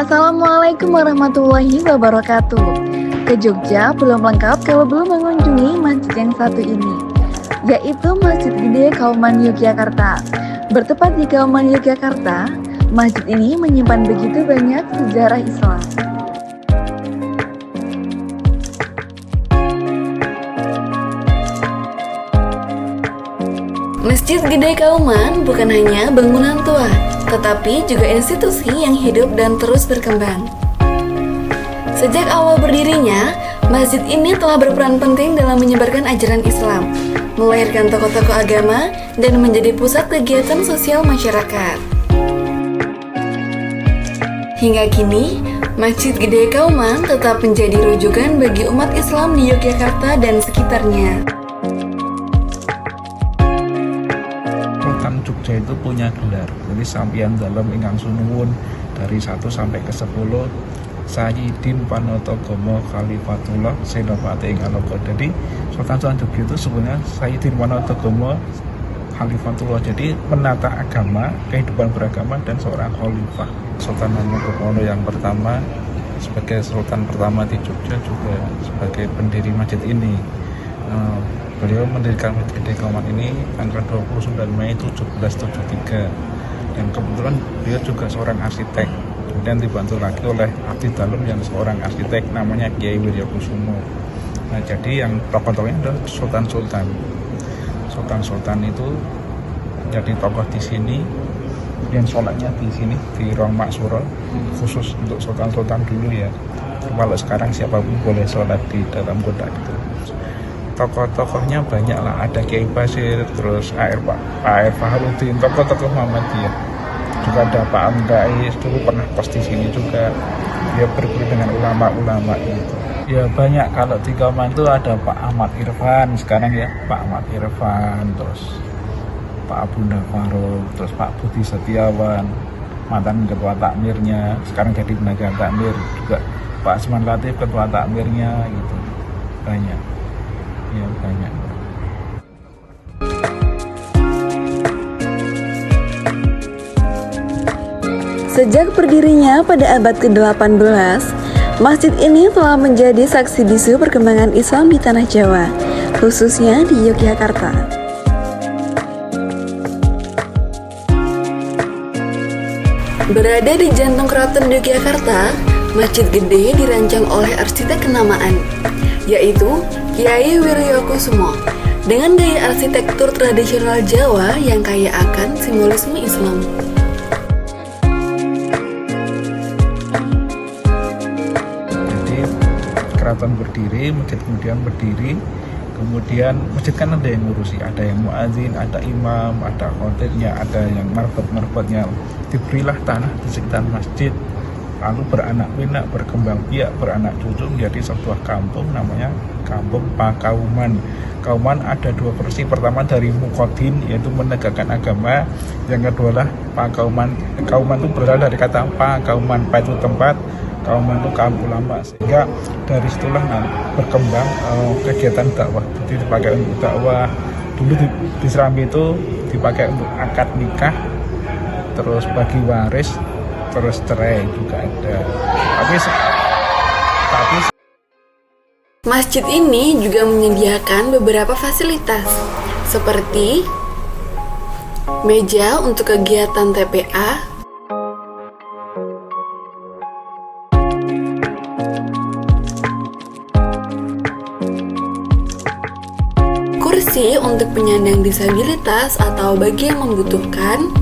Assalamualaikum warahmatullahi wabarakatuh. Ke Jogja belum lengkap kalau belum mengunjungi masjid yang satu ini, yaitu Masjid Gede Kauman Yogyakarta. Bertepat di Kauman Yogyakarta, masjid ini menyimpan begitu banyak sejarah Islam. Masjid Gede Kauman bukan hanya bangunan tua, tetapi juga institusi yang hidup dan terus berkembang. Sejak awal berdirinya, masjid ini telah berperan penting dalam menyebarkan ajaran Islam, melahirkan tokoh-tokoh agama, dan menjadi pusat kegiatan sosial masyarakat. Hingga kini, Masjid Gede Kauman tetap menjadi rujukan bagi umat Islam di Yogyakarta dan sekitarnya. Jogja itu punya gelar, jadi sampian dalam ingkang sunuwun dari 1 sampai ke 10 Sayyidin Panatagomo Khalifatullah Senopati ing Aloka. Jadi Sultan Jogja itu sebenarnya Sayyidin Panatagomo Khalifatullah, jadi penata agama, kehidupan beragama, dan seorang khalifah. Sultan Hamengkubuwono yang pertama sebagai sultan pertama di Jogja juga sebagai pendiri masjid ini. Beliau mendirikan Masjid Gede Kauman ini tanggal 29 Mei 1773, dan kebetulan beliau juga seorang arsitek, kemudian dibantu lagi oleh abdi dalam yang seorang arsitek namanya Kiai Wiryakusumo. Nah, jadi yang tokoh-tokohnya adalah sultan-sultan. Sultan-sultan itu jadi tokoh di sini, kemudian sholatnya di sini di ruang maksuro khusus untuk sultan-sultan dulu ya. Kalau sekarang siapapun boleh sholat di dalam kotak itu. Tokoh-tokohnya banyak lah, ada Kiai Basir, terus Pak Fahrudin, tokoh-tokoh Muhammadiyah. Juga ada Pak Amdais, dulu pernah kos di sini juga. Dia berguru dengan ulama-ulama itu. Ya banyak, kalau di Kauman itu ada Pak Ahmad Irfan sekarang ya, Pak Ahmad Irfan, terus Pak Abunda Faruk, terus Pak Budi Setiawan, mantan ketua takmirnya, sekarang jadi tenaga takmir, juga Pak Asman Latif ketua takmirnya gitu. Banyak. Ya, banyak. Sejak berdirinya pada abad ke-18, masjid ini telah menjadi saksi bisu perkembangan Islam di tanah Jawa, khususnya di Yogyakarta. Berada di jantung keraton Yogyakarta, Masjid Gede dirancang oleh arsitek kenamaan, yaitu Kiai Wiryakusumo, dengan gaya arsitektur tradisional Jawa yang kaya akan simbolisme Islam. Jadi keraton berdiri, masjid kemudian berdiri, kemudian masjid kan ada yang ngurusi, ada yang muadzin, ada imam, ada khotibnya, ada yang marbot-marbotnya. Diberilah tanah di sekitar masjid, lalu beranak pinak, berkembang biak, beranak cucu menjadi sebuah kampung namanya Kampung Pakauman. Kauman ada dua versi, pertama dari Mukodin, yaitu menegakkan agama, yang kedua lah Pakauman. Kauman itu berasal dari kata Pakauman, Pa itu tempat, Kauman itu kaum ulama, sehingga dari situlah berkembang kegiatan dakwah. Jadi dipakai untuk dakwah. Dulu di Serambi itu dipakai untuk akad nikah, terus bagi waris, terus cerai juga ada. Tapi masjid ini juga menyediakan beberapa fasilitas seperti meja untuk kegiatan TPA, kursi untuk penyandang disabilitas atau bagi yang membutuhkan,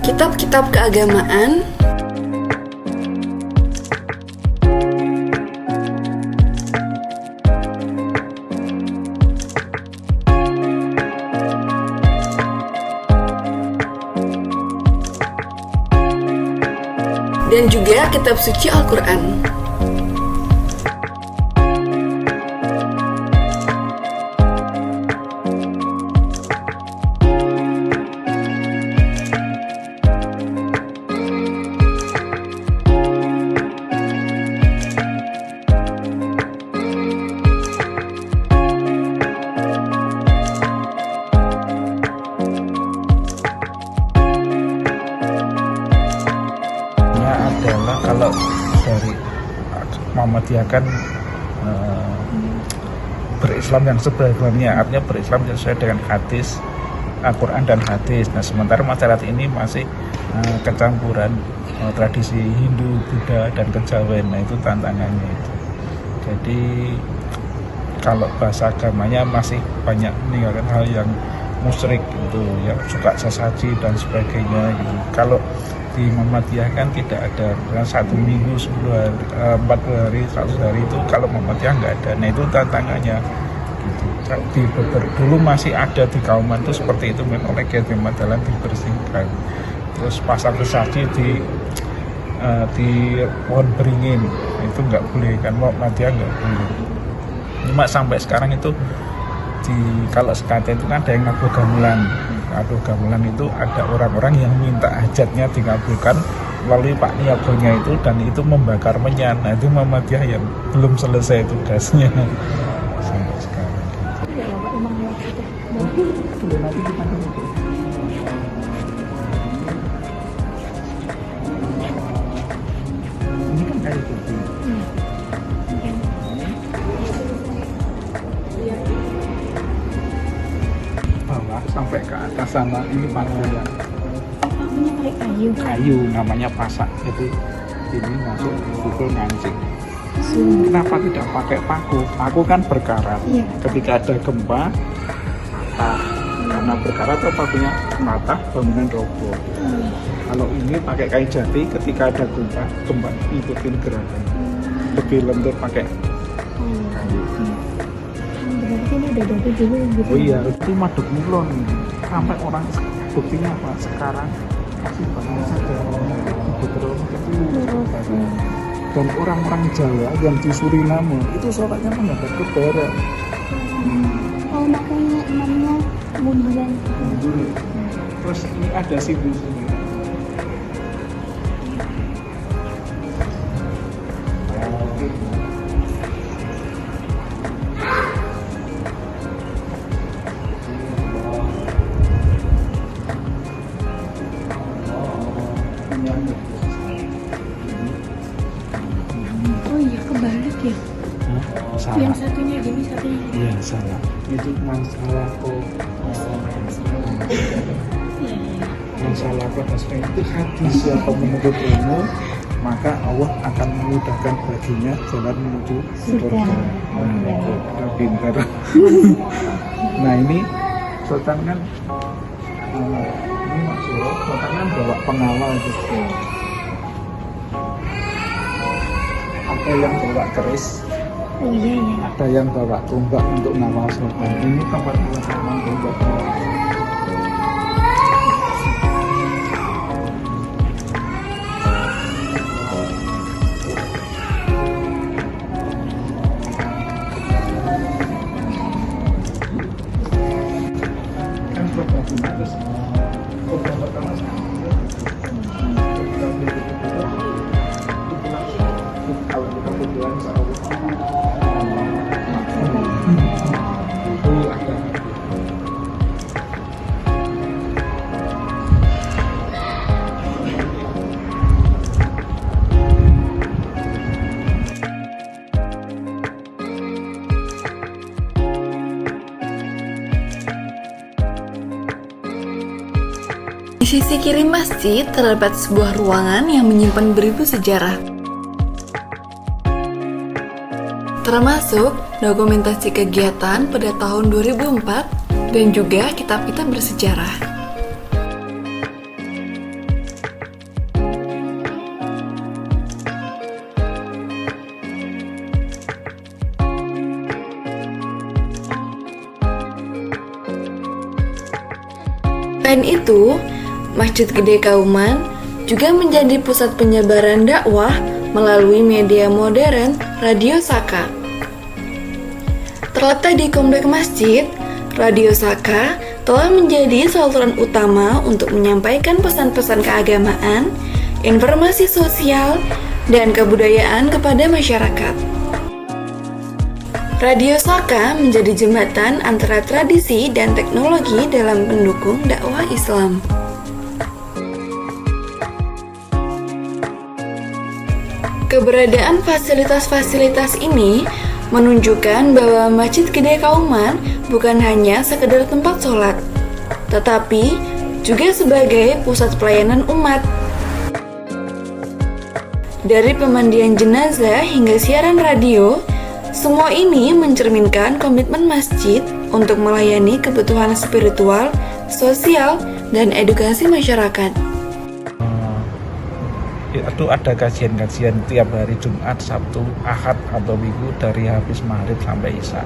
kitab-kitab keagamaan, dan juga kitab suci Al-Quran. adalah kalau dari Muhammadiyah kan berislam yang sebenarnya, artinya berislam sesuai dengan hadis Al-Quran dan hadis. Nah, sementara masyarakat ini masih kecampuran tradisi Hindu, Buddha, dan kejawen. Nah, itu tantangannya itu. Jadi kalau bahasa agamanya masih banyak meninggalkan hal yang musyrik gitu, yang suka sesaji dan sebagainya gitu. Kalau di Muhammadiyah kan tidak ada, 1 minggu, 10 hari, 40 hari, 100 hari itu kalau Muhammadiyah nggak ada. Nah, itu tantangannya gitu. Dulu masih ada di Kauman itu seperti itu, oleh Kiai Madalan dibersihkan, terus pasang sesaji di pohon beringin itu nggak boleh kan, Muhammadiyah nggak boleh. Cuma sampai sekarang itu kalau sekate itu kan ada yang ngabul gamelan. Ngabul gamelan itu ada orang-orang yang minta hajatnya dikabulkan melalui Pak Niagonya itu, dan itu membakar menyan. Nah, itu Muhammadiyah yang belum selesai tugasnya sampai sekarang. Ini kan kayu putih. Bawah sampai ke atas sana ini pakunya. Pakunya pakai kayu. Kayu namanya pasak. Jadi ini masuk pukul ngancing. Kenapa tidak pakai paku? Paku kan berkarat. Iya. Ketika ada gempa, patah. Karena berkarat atau pakunya patah, bangunan roboh. Kalau ini pakai kayu jati, ketika ada gempa ikutin gerakan. Lebih lentur pakai kayu. Berarti ini udah dari dulu gitu. Oh iya, itu madep mulon. Sampai orang buktinya apa? Sekarang kasih banyak saja. Betul kecil. Dan orang-orang Jawa yang di Suriname itu sholatnya menghadap ke barat. Oh, makanya imamnya munduran. Terus ini ada simbol sini. Oh iya, kebalik ya. Salah. Yang satunya gini, satunya gini. Iya, salah. Itu masalah masalah pedasnya itu hadis. Siapa menurut ilmu, maka Allah akan memudahkan baginya jalan menuju surga. Nah, pintar. Nah, ini Sultan kan ini Mas Suro, Sultan kan bawa pengawal gitu. Ada yang bawa keris, Oh iya iya. ada yang bawa tombak untuk ngawal Sultan. Ini tempat memang tombak. Kan program harus program pertama kalau kita berjuang itu ada. Di sisi kiri masjid terdapat sebuah ruangan yang menyimpan beribu sejarah, termasuk dokumentasi kegiatan pada tahun 2004 dan juga kitab-kitab bersejarah. Selain itu, Masjid Gede Kauman juga menjadi pusat penyebaran dakwah melalui media modern Radio Saka. Terletak di komplek masjid, Radio Saka telah menjadi saluran utama untuk menyampaikan pesan-pesan keagamaan, informasi sosial, dan kebudayaan kepada masyarakat. Radio Saka menjadi jembatan antara tradisi dan teknologi dalam mendukung dakwah Islam. Keberadaan fasilitas-fasilitas ini menunjukkan bahwa Masjid Gede Kauman bukan hanya sekedar tempat sholat, tetapi juga sebagai pusat pelayanan umat. Dari pemandian jenazah hingga siaran radio, semua ini mencerminkan komitmen masjid untuk melayani kebutuhan spiritual, sosial, dan edukasi masyarakat. Itu ada kajian-kajian tiap hari Jumat, Sabtu, Ahad atau Minggu dari habis maghrib sampai Isya.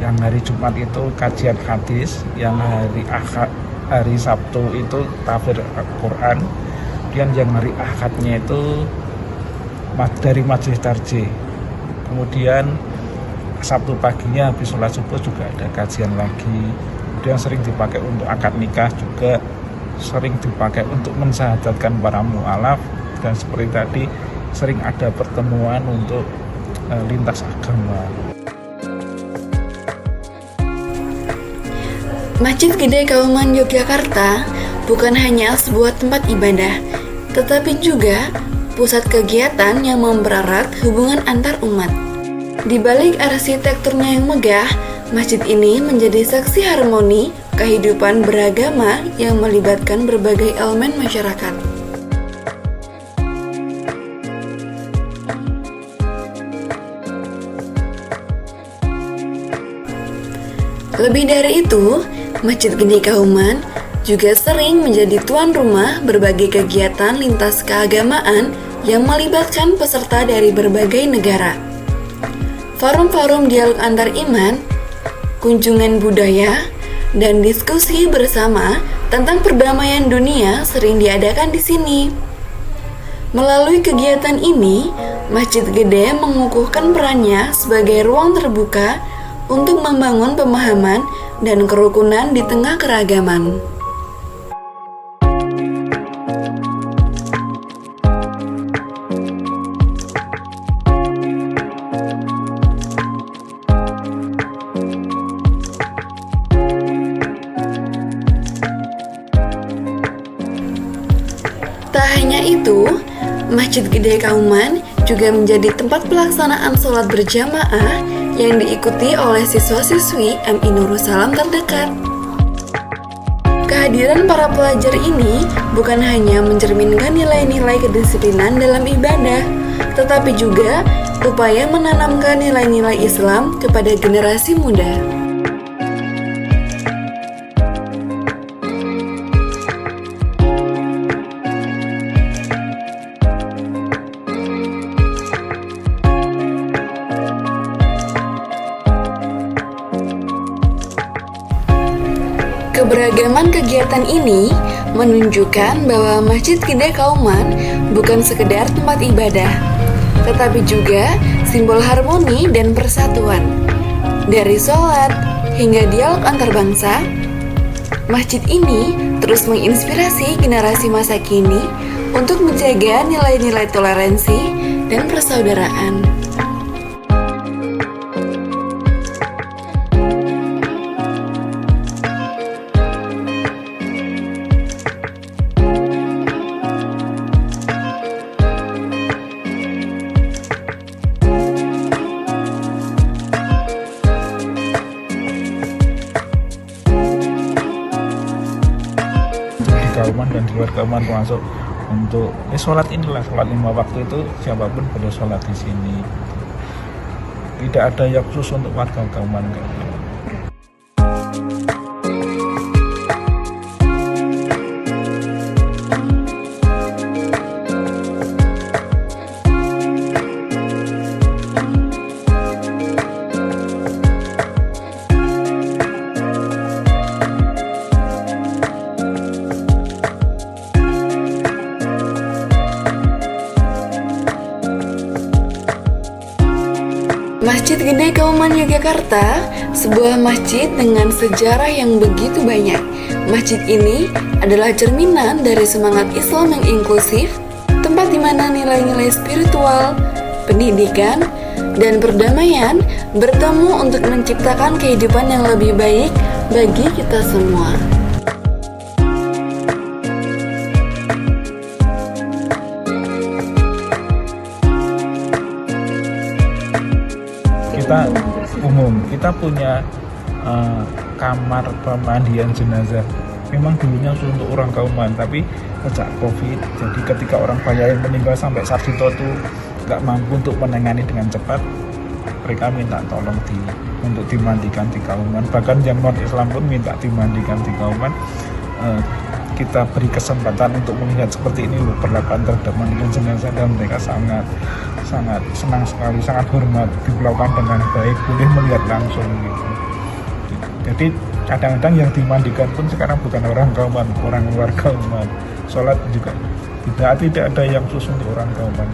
Yang hari Jumat itu kajian hadis, yang hari Sabtu itu tafsir Al-Quran, kemudian yang hari Ahadnya itu dari majelis tarjih. Kemudian Sabtu paginya habis sholat subuh juga ada kajian lagi. Kemudian sering dipakai untuk akad nikah, juga sering dipakai untuk mensahadatkan para mu'alaf. Dan seperti tadi sering ada pertemuan untuk lintas agama. Masjid Gede Kauman Yogyakarta bukan hanya sebuah tempat ibadah, tetapi juga pusat kegiatan yang mempererat hubungan antar umat. Di balik arsitekturnya yang megah, masjid ini menjadi saksi harmoni kehidupan beragama yang melibatkan berbagai elemen masyarakat. Lebih dari itu, Masjid Gede Kauman juga sering menjadi tuan rumah berbagai kegiatan lintas keagamaan yang melibatkan peserta dari berbagai negara. Forum-forum dialog antar iman, kunjungan budaya, dan diskusi bersama tentang perdamaian dunia sering diadakan di sini. Melalui kegiatan ini, Masjid Gede mengukuhkan perannya sebagai ruang terbuka untuk membangun pemahaman dan kerukunan di tengah keragaman. Tak hanya itu, Masjid Gede Kauman juga menjadi tempat pelaksanaan sholat berjamaah yang diikuti oleh siswa-siswi MI Nurul Salam terdekat. Kehadiran para pelajar ini bukan hanya mencerminkan nilai-nilai kedisiplinan dalam ibadah, tetapi juga upaya menanamkan nilai-nilai Islam kepada generasi muda. Keberagaman kegiatan ini menunjukkan bahwa Masjid Gede Kauman bukan sekedar tempat ibadah, tetapi juga simbol harmoni dan persatuan. Dari sholat hingga dialog antar bangsa, masjid ini terus menginspirasi generasi masa kini untuk menjaga nilai-nilai toleransi dan persaudaraan. Kauman dan di luar Kauman termasuk untuk sholat inilah, sholat 5 waktu itu siapapun boleh sholat di sini. Tidak ada yang khusus untuk warga Kauman. Masjid Gede Kauman Yogyakarta, sebuah masjid dengan sejarah yang begitu banyak. Masjid ini adalah cerminan dari semangat Islam yang inklusif, tempat di mana nilai-nilai spiritual, pendidikan, dan perdamaian bertemu untuk menciptakan kehidupan yang lebih baik bagi kita semua. kita umum. Kita punya kamar pemandian jenazah. Memang dulunya untuk orang Kauman, tapi sejak COVID, jadi ketika orang Bayain meninggal sampai Sarjito itu nggak mampu untuk menangani dengan cepat, mereka minta tolong untuk dimandikan di Kauman. Bahkan yang non Islam pun minta dimandikan di Kauman. Kita beri kesempatan untuk melihat seperti ini loh perlakuan terhadap mandikan jenazah, dan mereka sangat senang sekali, sangat hormat, diperlakukan dengan baik, boleh melihat langsung gitu. Jadi kadang-kadang yang dimandikan pun sekarang bukan orang Kauman, orang luar Kauman. Sholat juga tidak ada yang khusus untuk orang Kauman.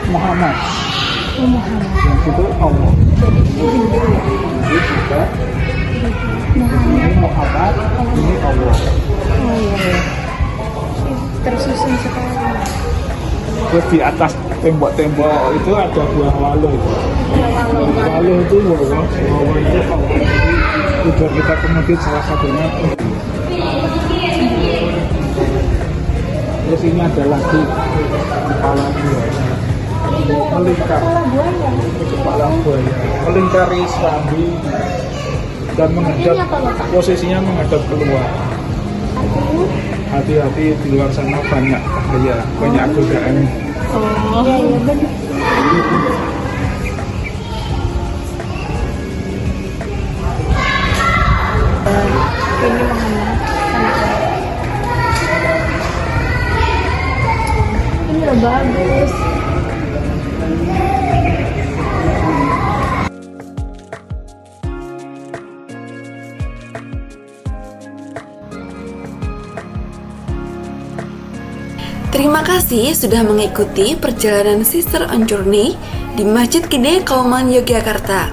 Muhammad. Yang itu Allah. Ini juga ini Muhammad, ini Allah. Oh iya. Tersusun sekali. Terus di atas tembok-tembok itu ada buah walu. Walu itu walu itu Allah. Juga kita kemudian salah satunya. Terus ini ada lagi kepala buaya melingkar, kepala buaya melingkari serambi dan menghadap, posisinya menghadap keluar. Hati-hati di luar sana banyak bahaya, banyak godaan. Oh iya benar. Ini Muhammad. Ini bagus. Terima kasih sudah mengikuti perjalanan Sister on Journey di Masjid Gede Kauman, Yogyakarta.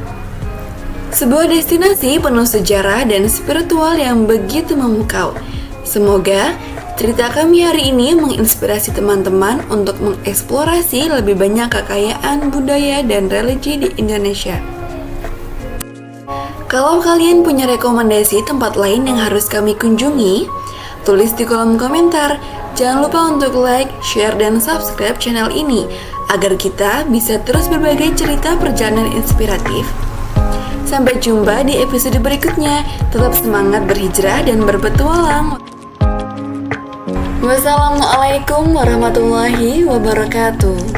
Sebuah destinasi penuh sejarah dan spiritual yang begitu memukau. Semoga cerita kami hari ini menginspirasi teman-teman untuk mengeksplorasi lebih banyak kekayaan budaya dan religi di Indonesia. Kalau kalian punya rekomendasi tempat lain yang harus kami kunjungi, tulis di kolom komentar. Jangan lupa untuk like, share, dan subscribe channel ini agar kita bisa terus berbagi cerita perjalanan inspiratif. Sampai jumpa di episode berikutnya. Tetap semangat berhijrah dan berpetualang. Wassalamualaikum warahmatullahi wabarakatuh.